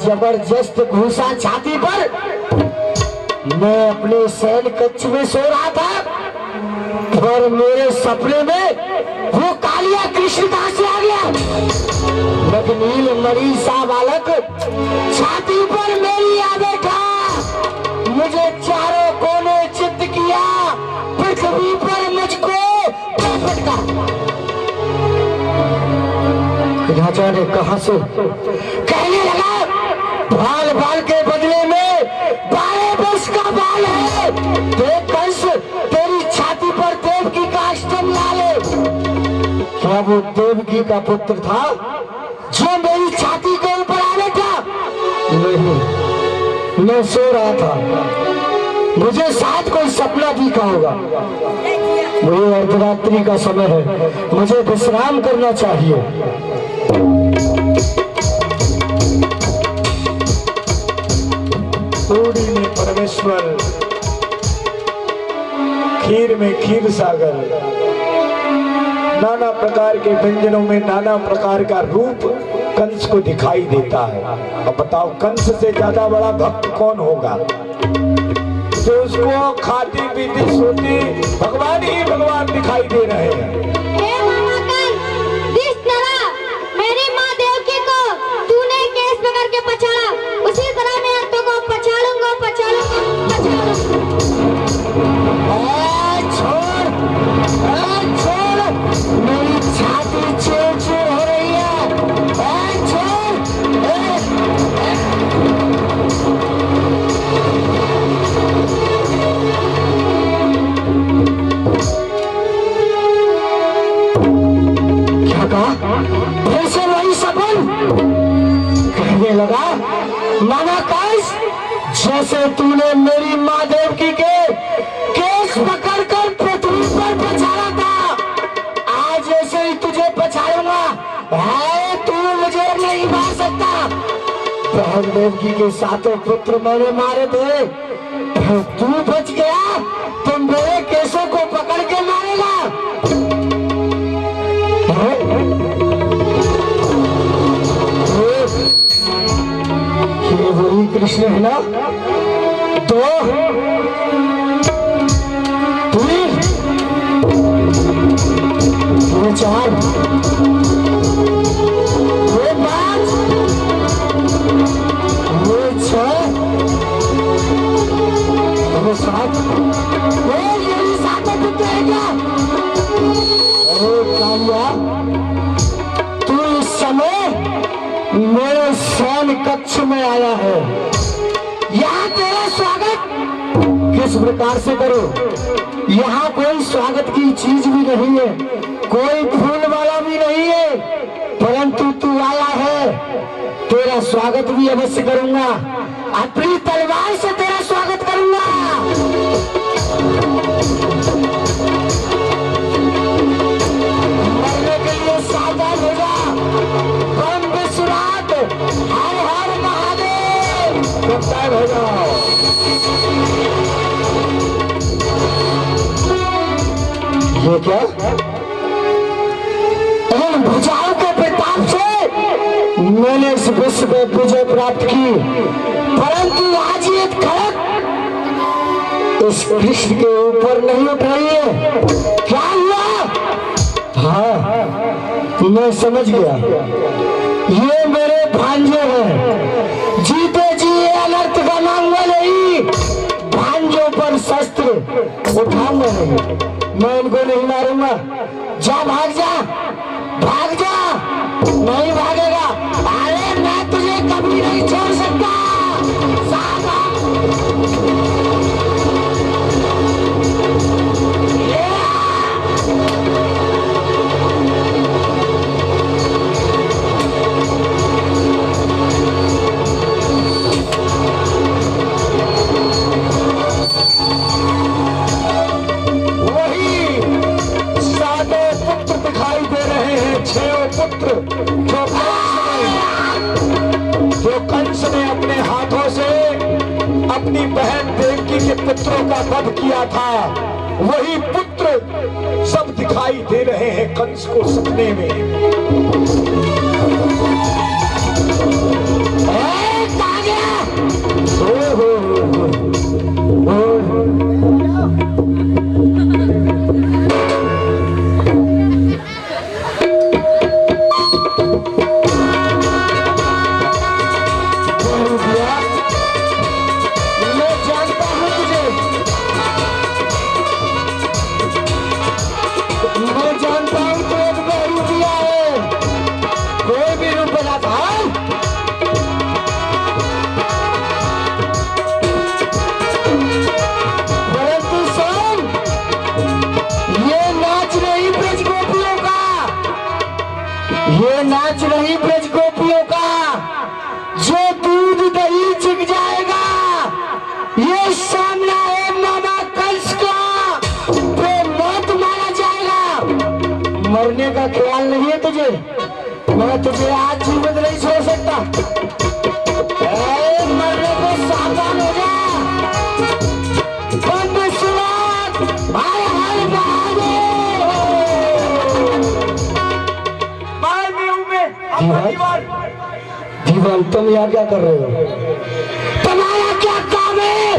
जबरदस्त घूसा छाती पर। मैं अपने शयन कक्ष में सो रहा था और मेरे सपने में वो कालिया कृष्ण कहां से आ गया। नगनील मणि सा बालक छाती पर मेरी आ बैठा, मुझे चारों कोने चित्त किया, पृथ्वी पर मुझको पटका। राजा ने कहा से कहने लगा, बाल बाल के बदले में 12 वर्ष का बाल है। देख कंस, तेरी छाती पर देवकी का अष्टम लाल है। क्या वो देवकी का पुत्र था जो मेरी छाती के ऊपर आ बैठा? नहीं, मैं सो रहा था, मुझे शायद कोई सपना दिखा होगा। मुझे अर्धरात्रि का समय है, मुझे विश्राम करना चाहिए। पूरी में परमेश्वर, खीर में खीर सागर, नाना प्रकार के व्यंजनों में नाना प्रकार का रूप कंस को दिखाई देता है। अब बताओ, कंस से ज्यादा बड़ा भक्त कौन होगा जो उसको खाती पीती सोती भगवान ही भगवान दिखाई दे रहे हैं। मेरी माँ देवकी को तूने केस पकड़ के पछाड़ा, उसी तरह मैं अंतों को पछाड़ूंगा, पछाड़ूंगा, पछाड़ूंगा। छोड़, मेरी छाती चूर-चूर हो रही है। छोड़, क्या कहा? फिर से वही सपन कहने लगा, माना कंस, जैसे तूने मेरी माँ देवकी के केस पकड़कर पृथ्वी पर पछाड़ा था, आज ऐसे ही तुझे पछाड़ूंगा। है तू मुझे नहीं मार सकता। बहन देवकी के 7 पुत्र मैंने मारे थे, तू बच गया तो मेरे केसों को पकड़ के मारेगा। ये वही कृष्ण है ना? 2 3 4 5 6 7 यही 7 पुत्र है क्या? अरे कालिया, तू इस समय मेरे शयन कक्ष में आया है। यहाँ तेरा स्वागत किस प्रकार से करो? यहाँ कोई स्वागत की चीज भी नहीं है, कोई फूल वाला भी नहीं है, परंतु तू आया है, तेरा स्वागत भी अवश्य करूंगा। अपनी तलवार से तेरा स्वागत करूंगा। मरने के लिए सावधान हो जा। परम विश्वनाथ, हर हर महादेव। तैयार हो जाओ। ये क्या? इन भुजाओं के प्रताप से मैंने इस विश्व में विजय प्राप्त की, परंतु आज ये खड़क इस कृष्ण के ऊपर नहीं उठ रही है। क्या हुआ? हाँ, मैं समझ गया, ये मेरे भांजे हैं। जीते जी ये अनर्थ का मांगवा नहीं, भांजों पर शस्त्र उठाऊंगा नहीं, मैं इनको नहीं मारूंगा। जा, भाग जा, भाग जा। नहीं भागेगा? अरे मैं तुझे कभी नहीं छोड़ सकता। जो कंस ने अपने हाथों से अपनी बहन देवकी के पुत्रों का वध किया था, वही पुत्र सब दिखाई दे रहे हैं कंस को सपने में। मरने का ख्याल नहीं है तुझे? मैं तुझे आज जीवित नहीं छोड़ सकता। मरने को सावधान हो जा। भाई हाय दीवान, तुम यहाँ क्या कर रहे हो? तुम्हारा क्या काम है?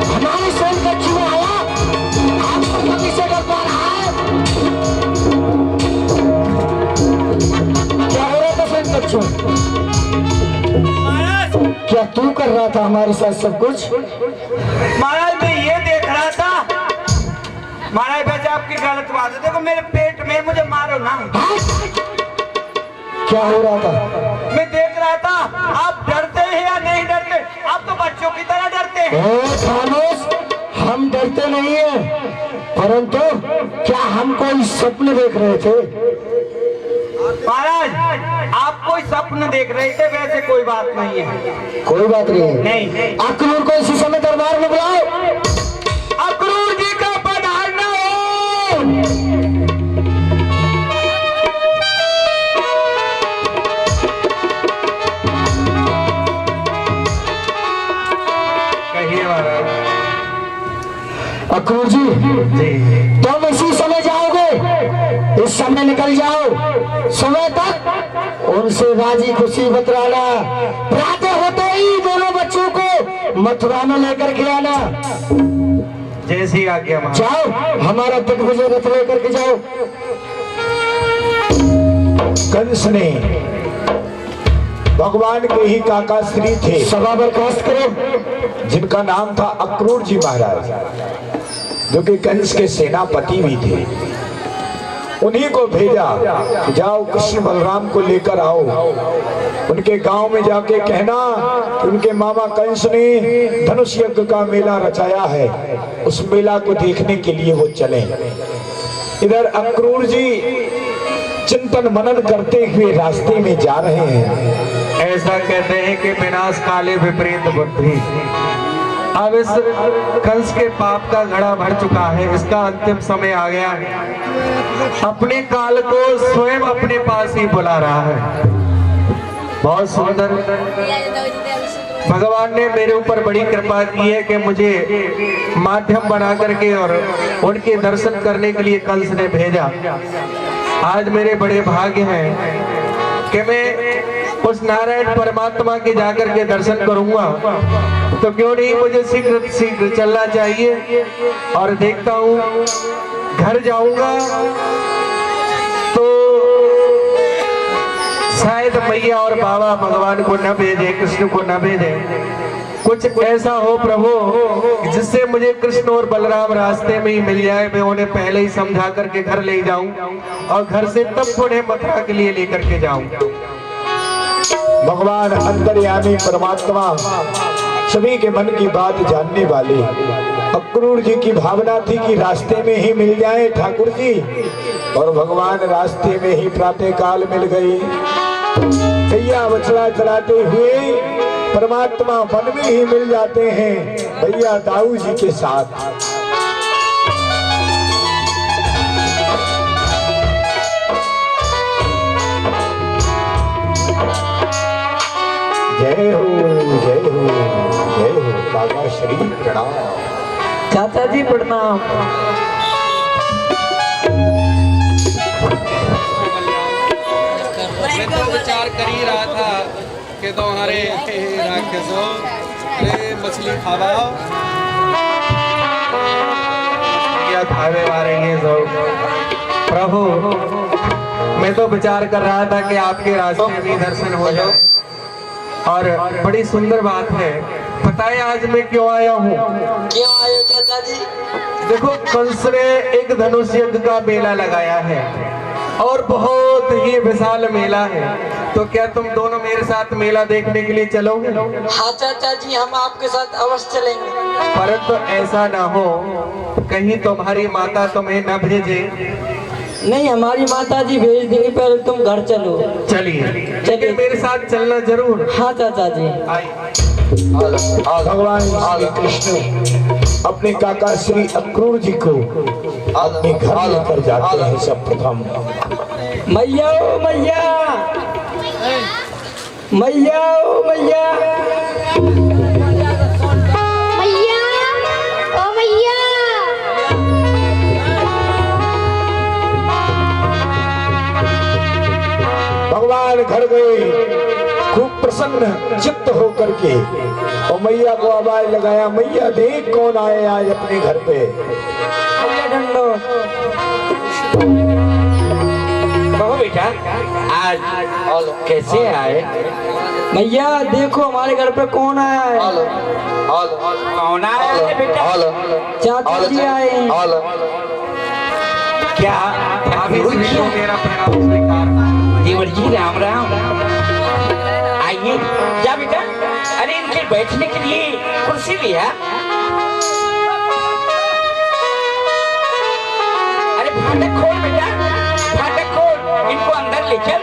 हमारे शहर कच्ची में आया, आपको कभी से डर पा रहा है? क्या हो रहा था शहर कच्ची? क्या तू कर रहा था हमारे साथ सब कुछ? महाराज मैं ये देख रहा था। महाराज वैसे आपकी गलत बात है, देखो मेरे पेट में, मुझे मारो ना। क्या हो रहा था? मैं देख रहा था आप डरते हैं या नहीं डरते। आप तो बच्चों की तरह डरते हैं। खामोश, हम डरते नहीं है, परंतु क्या हम कोई स्वप्न देख रहे थे? महाराज आप कोई स्वप्न देख रहे थे, वैसे कोई बात नहीं है। कोई बात नहीं है। नहीं। अक्रूर को इसी समय दरबार में बुलाओ। अक्रूर जी का पधारना हो। कहिए महाराज। अक्रूर जी, तुम इसी समय जाओगे, इस समय निकल जाओ। सुबह तक उनसे राजी खुशी बतलाना। प्रातः होते ही दोनों बच्चों को मथुरा में लेकर के आना। जैसी आज्ञा महाराज। जाओ, हमारा दिग्विजय रथ लेकर के जाओ। कंस ने भगवान के ही काका श्री थे, सभा बर्खास्त करो। जिनका नाम था अक्रूर जी महाराज, जो कि कंस के सेनापति भी थे। उन्हीं को भेजा, जाओ कृष्ण बलराम को लेकर आओ। उनके गांव में जाके कहना कि उनके मामा कंस ने धनुष यज्ञ का मेला रचाया है, उस मेला को देखने के लिए वो चले। इधर अक्रूर जी चिंतन मनन करते हुए रास्ते में जा रहे हैं। ऐसा कहते हैं कि विनाश काले विपरीत बुद्धि। अब इस कंस के पाप का घड़ा भर चुका है, इसका अंतिम समय आ गया है। अपने काल को स्वयं अपने पास ही बुला रहा है। बहुत सुंदर। भगवान ने मेरे ऊपर बड़ी कृपा की है कि मुझे माध्यम बना करके और उनके दर्शन करने के लिए कंस ने भेजा। आज मेरे बड़े भाग्य हैं कि मैं उस नारायण परमात्मा के जाकर के दर्शन करूंगा। तो क्यों नहीं, मुझे शीघ्र शीघ्र चलना चाहिए। और देखता हूँ, घर जाऊंगा तो शायद मैया और बाबा भगवान को न भेजे, कृष्ण को न भेजे। कुछ ऐसा हो प्रभु जिससे मुझे कृष्ण और बलराम रास्ते में ही मिल जाए। मैं उन्हें पहले ही समझा करके घर ले जाऊं और घर से तब उन्हें मथुरा के लिए लेकर के जाऊं। भगवान अंतर्यामी परमात्मा सभी के मन की बात जानने वाले अक्रूर जी की भावना थी कि रास्ते में ही मिल जाए ठाकुर जी, और भगवान रास्ते में ही प्रातः काल मिल गई। भैया बछड़ा चलाते हुए परमात्मा वन में ही मिल जाते हैं भैया दाऊ जी के साथ। जय हो जय हो जय हो। बाबा श्री प्रणाम। चाचा जी प्रणाम। मैं तो विचार कर ही रहा था कि तुम्हारे राक्षसों, अरे मछली खावाओ क्या खावे मारेंगे सब। प्रभु मैं तो विचार कर रहा था कि आपके रास्ते में भी दर्शन हो जाओ। और बड़ी सुंदर बात है, पता है आज मैं क्यों आया हूँ? क्यों आए हो चाचा जी? देखो कंस ने एक धनुष यज्ञ का मेला लगाया है और बहुत ही विशाल मेला है। तो क्या तुम दोनों मेरे साथ मेला देखने के लिए चलोगे? हाँ चाचा जी, हम आपके साथ अवश्य चलेंगे। परंतु ऐसा ना हो कहीं तुम्हारी माता तुम्हें न भेजे। नहीं, हमारी माता जी भेज देंगी, पहले तुम घर चलो। चलिए मेरे साथ चलना जरूर। हाँ चाचा जी। भगवान श्री कृष्ण अपने काका श्री अक्रूर जी को अपने घर लेकर जाते हैं सब प्रथम। मैया ओ मैया, मैया ओ मैया, मैया ओ मैया। भगवान घर गए खूब प्रसन्न चित्त होकर के, और मैया को आवाज लगाया, मैया देख कौन आए आज अपने घर पे। मैया डंडो। कहो बेटा आज कैसे आए? मैया देखो हमारे घर पे कौन आया है। कौन आया है बेटा? चाचा जी आए हैं। क्या मेरा प्रणाम स्वीकार। देवर जी राम राम, आइए जा बेटा। अरे इनके बैठने के लिए कुर्सी लिया। अरे फाटक खोल बेटा, फाटक खोल, इनको अंदर ले चल।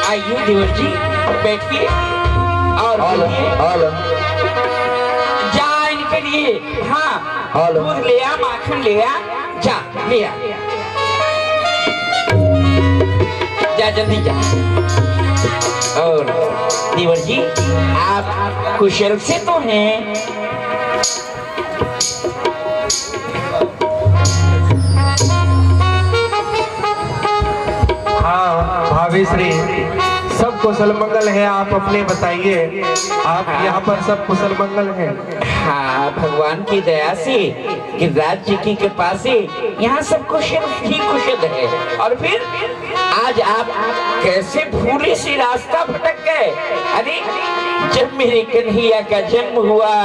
आइए देवर जी बैठिए और जा इनके लिए। हाँ दूध ले आ, माखन ले आ, जा ले आ, जा जल्दी जा। और देवर जी आप कुशल से तो हैं? हाँ भाभी श्री, सब कुशल मंगल है। आप अपने बताइए, आप यहाँ पर सब कुशल मंगल है? हाँ भगवान की दया से, गिरिराज जी की कृपा से यहाँ सब कुशल ही कुशल है। और फिर आज आप कैसे भूले से रास्ता भटक गए? अरे जब मेरे कन्हैया का जन्म हुआ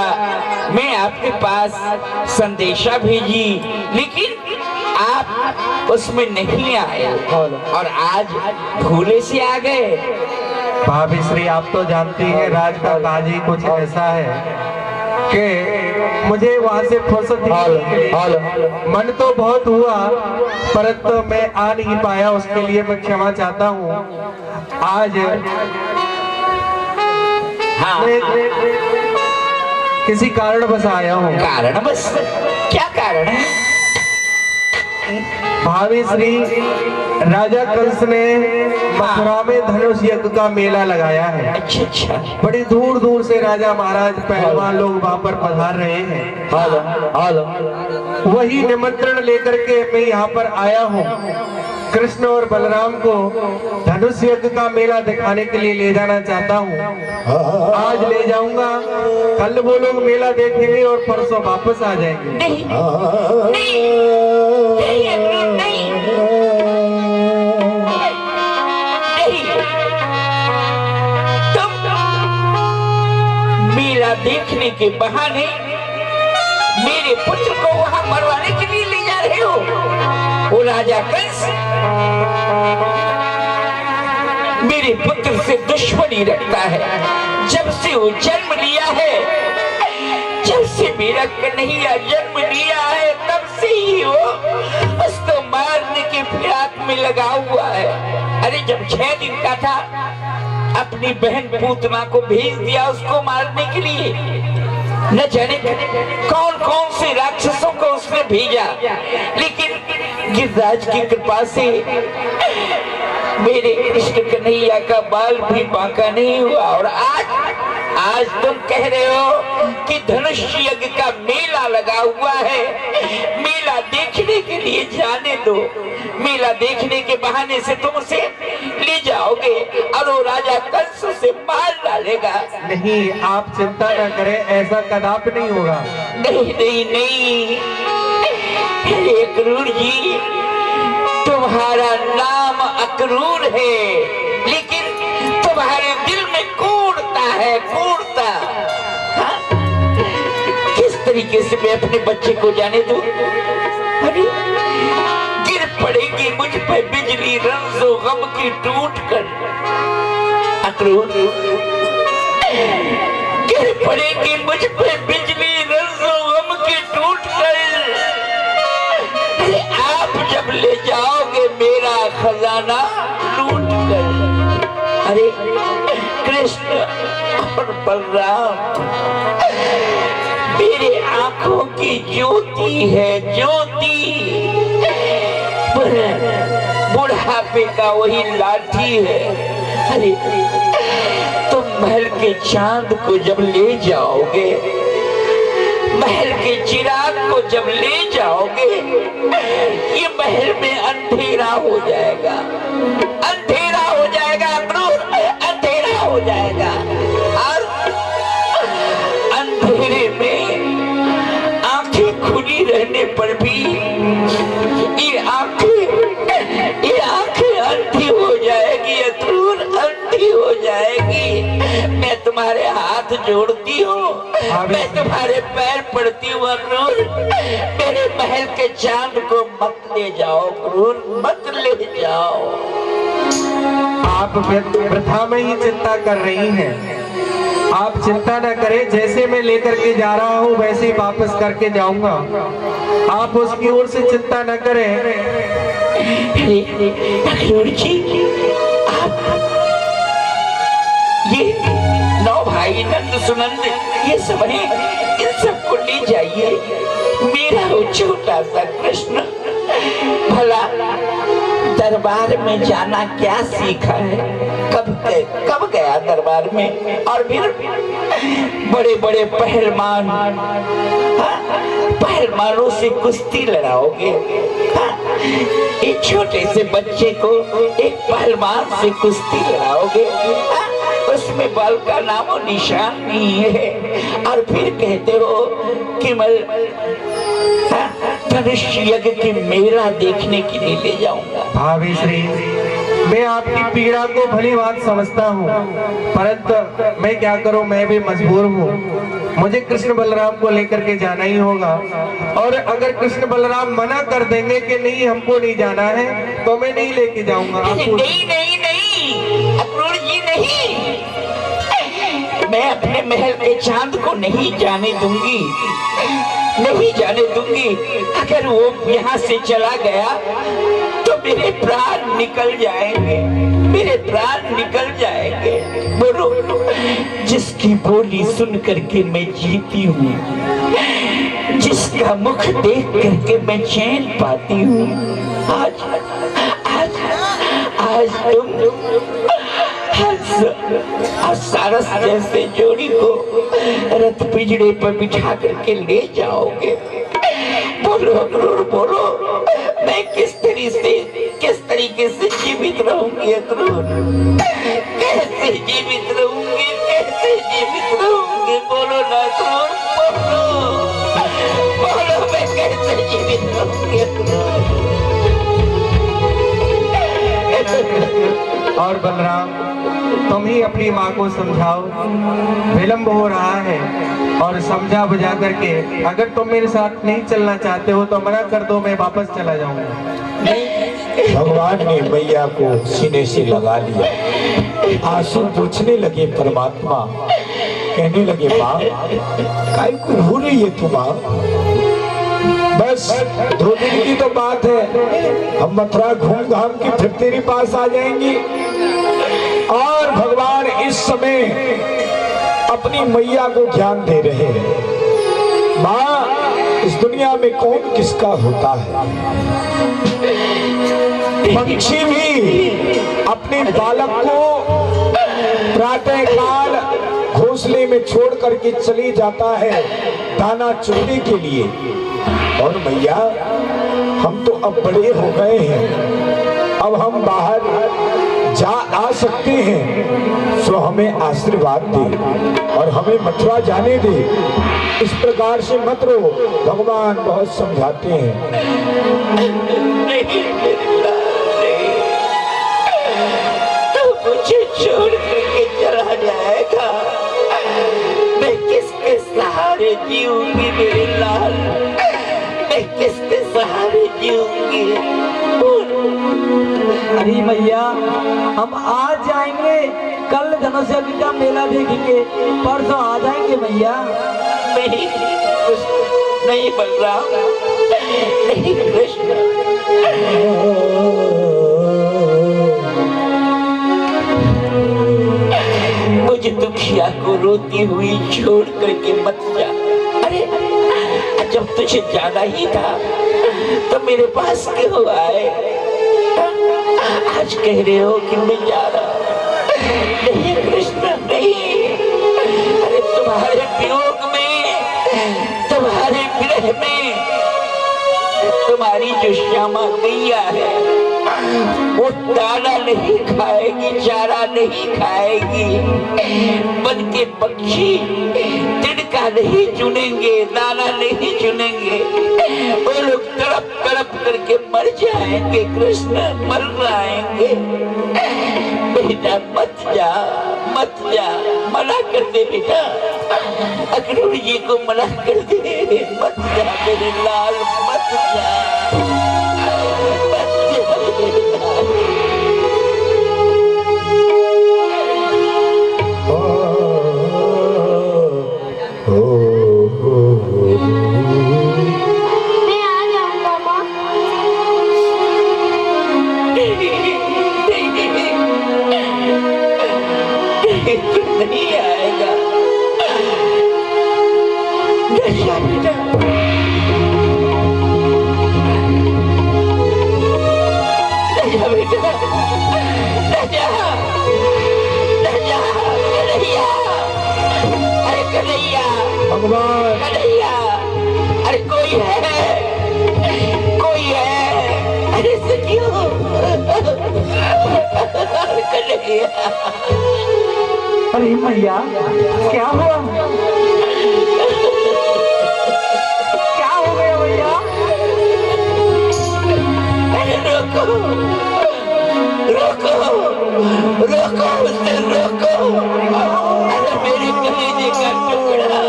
मैं आपके पास संदेशा भेजी, लेकिन आप उसमें नहीं आए और आज भूले से आ गए। भाभी श्री आप तो जानती हैं राज का काज ही कुछ ऐसा है कि मुझे वहाँ से फुर्सत ही मन तो बहुत हुआ परंतु मैं आ नहीं पाया, उसके लिए मैं क्षमा चाहता हूँ। आज हाँ मैं किसी कारण बस आया हूँ। कारण बस? क्या कारण है? भाभी श्री राजा कंस ने मथुरा में धनुष यज्ञ का मेला लगाया है। अच्छा अच्छा। बड़ी दूर दूर से राजा महाराज पहलवान लोग वहाँ पर पधार रहे हैं। वही निमंत्रण लेकर के मैं यहाँ पर आया हूँ। कृष्ण और बलराम को धनुष यज्ञ का मेला दिखाने के लिए ले जाना चाहता हूँ। आज ले जाऊंगा, कल वो लोग मेला देखेंगे और परसों वापस आ जाएंगे। नहीं नहीं नहीं नहीं तुम मेला देखने के बहाने मेरे पुत्र को वहां मरवाने के लिए ले जा रहे हो। वो राजा कंस मेरे पुत्र से दुश्मनी रखता है। जब से वो जन्म लिया है, जब से मेरा कन्हैया जन्म लिया है, तब से ही वो उसको मारने के फिराक में लगा हुआ है। अरे जब 6 दिन का था अपनी बहन पूतना को भेज दिया उसको मारने के लिए। न जाने कौन कौन से राक्षसों को उसने भेजा, लेकिन गिरिराज की कृपा से मेरे कृष्ण कन्हैया का बाल भी बांका नहीं हुआ। और आज तुम कह रहे हो कि धनुष यज्ञ का मेला लगा हुआ है, मेला देखने के लिए जाने दो। मेला देखने के बहाने से तुम उसे ले जाओगे और वो राजा कंस उसे मार डालेगा। नहीं, आप चिंता न करें, ऐसा कदापि नहीं होगा। नहीं नहीं नहीं, हे अक्रूर जी, तुम्हारा नाम अक्रूर है, लेकिन तुम्हारे दिल में कूड़ता है, कूड़ता। हाँ? किस तरीके से मैं अपने बच्चे को जाने दूं? अरे गिर पड़ेगी मुझ पे बिजली रंजो गम की टूट कर। अक्रूर गिर पड़ेगी मुझ पे बिजली रंजो गम की टूट कर। आप जब ले जाओगे मेरा खजाना लूट कर। अरे कृष्ण और बलराम मेरे आंखों की ज्योति है, ज्योति। पर बुढ़ापे का वही लाठी है। अरे तुम महल के चांद को जब ले जाओगे, महल के चिराग को जब ले जाओगे, ये महल में अंधेरा हो जाएगा, अंधेरा हो जाएगा, क्रूर अंधेरा हो जाएगा। और अंधेरे में आंखें खुली रहने पर भी ये आंखें अंधी हो जाएगी, क्रूर अंधी हो जाएगी। मैं तुम्हारे हाथ जोड़ती हूँ, मैं तुम्हारे पैर पड़ती हूँ क्रूर। मेरे महल के चांद को मत ले जाओ क्रूर, मत ले जाओ। आप वृथा में ही चिंता कर रही हैं। आप चिंता न करें, जैसे मैं लेकर के जा रहा हूँ वैसे ही वापस करके जाऊंगा। आप उसकी ओर से चिंता न करें। अखनूर जी, आप ये नौ भाई नंद सुनंद ये सब हैं, इन सबको ले जाइए। मेरा वो छोटा सा कृष्ण भला दरबार में जाना क्या सीखा है, कब गया दरबार में। और फिर बड़े बड़े पहलवानों से कुश्ती लड़ाओगे। एक छोटे से बच्चे को एक पहलवान से कुश्ती लड़ाओगे, उसमें बल का नामो निशान नहीं है। और फिर कहते हो कि मैं धनुष यज्ञ की मेला देखने के लिए ले जाऊंगा। भाभी श्री, मैं आपकी पीड़ा को भली बात समझता हूँ, परंतु मैं क्या करूँ, मैं भी मजबूर हूँ। मुझे कृष्ण बलराम को लेकर के जाना ही होगा। और अगर कृष्ण बलराम मना कर देंगे कि नहीं हमको नहीं जाना है, तो मैं नहीं लेके जाऊंगा। नहीं नहीं नहीं अक्रूर जी, नहीं, मैं अपने महल के चांद को नहीं जाने दूंगी, नहीं जाने दूंगी। अगर वो यहाँ से चला गया तो मेरे प्राण निकल जाएंगे, मेरे प्राण निकल जाएंगे। बोलो, जिसकी बोली सुन करके मैं जीती हूँ, जिसका मुख देख करके मैं चैन पाती हूँ, आज आज आज तुम सारस जैसे जोड़ी को रथ पिजड़े पर बिठा करके ले जाओगे। बोलो क्रूर, बोलो, मैं किस तरीके से जीवित रहूंगी क्रूर, कैसे जीवित रहूंगी, कैसे जीवित रहूंगी। बोलो ना क्रूर, बोलो मैं कैसे जीवित रहूंगी क्रूर। और बलराम, तुम ही अपनी माँ को समझाओ, विलंब हो रहा है। और समझा बुझा करके, अगर तुम मेरे साथ नहीं चलना चाहते हो तो मना कर दो, मैं वापस चला जाऊंगा। भगवान ने मैया को सीने से लगा लिया। आंसू पूछने लगे परमात्मा, कहने लगे माँ काय को रो रही है तू माँ? बस 2 दिन की तो बात है, हम मथुरा घूम घाम के फिर तेरे पास आ जाएंगी। और भगवान इस समय अपनी मैया को ज्ञान दे रहे हैं। माँ, इस दुनिया में कौन किसका होता है? पंछी भी अपने बालक को प्रातः काल घोंसले में छोड़ करके चली जाता है दाना चुनने के लिए। और मैया, हम तो अब बड़े हो गए हैं, अब हम बाहर जा आ सकते हैं, सो हमें आशीर्वाद दे और हमें मथुरा जाने दे। इस प्रकार से मत रो, भगवान बहुत समझाते हैं। नहीं, तो मुझे छोड़ करके चला जाएगा, मैं किसके सहारे जीऊंगी मेरे लाल, मैं किसके सहारे जीऊंगी? अरे मैया, हम आज जाएंगे, कल धनुष यज्ञ का मेला देखेंगे, परसों आ जाएंगे मैया। नहीं नहीं बलराम, नहीं कृष्ण, मुझ दुखिया को रोती हुई छोड़ करके मत जा। अरे जब तुझे जाना ही था तो मेरे पास क्यों आए? आज कह रहे हो कि मैं जा रहा हूं। नहीं कृष्ण नहीं। अरे तुम्हारे वियोग में, तुम्हारे विरह में तुम्हारी जो श्यामा गैया है वो दाना नहीं खाएगी, चारा नहीं खाएगी। बन के पक्षी तिनका नहीं चुनेंगे, दाना नहीं चुनेंगे। वो लोग तड़प तड़प करके मर जाएंगे कृष्ण, मर जाएंगे। बेटा मत जा, मत जा, मना कर दे बेटा। अक्रूर जी को मना कर दे, मत जा मेरे लाल, मत जा, मत जा। मैं आ जाऊंगा माँ। नहीं आएगा। बेटा बेटा बेटा कन्हैया, अरे कन्हैया, भगवान कन्हैया, अरे कोई है, कोई है, अरे सखियो, अरे कन्हैया। अरे मैया क्या हुआ? क्या हो गया भैया? अरे रोको, रोको, रोको उसे, रोको। अरे मेरे कलेजे का टुकड़ा,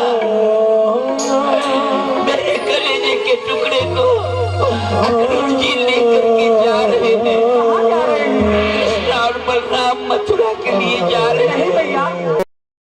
मेरे कलेजे के टुकड़े को अक्रूर जी लेकर के जा रहे हैं। कृष्ण और बलराम मथुरा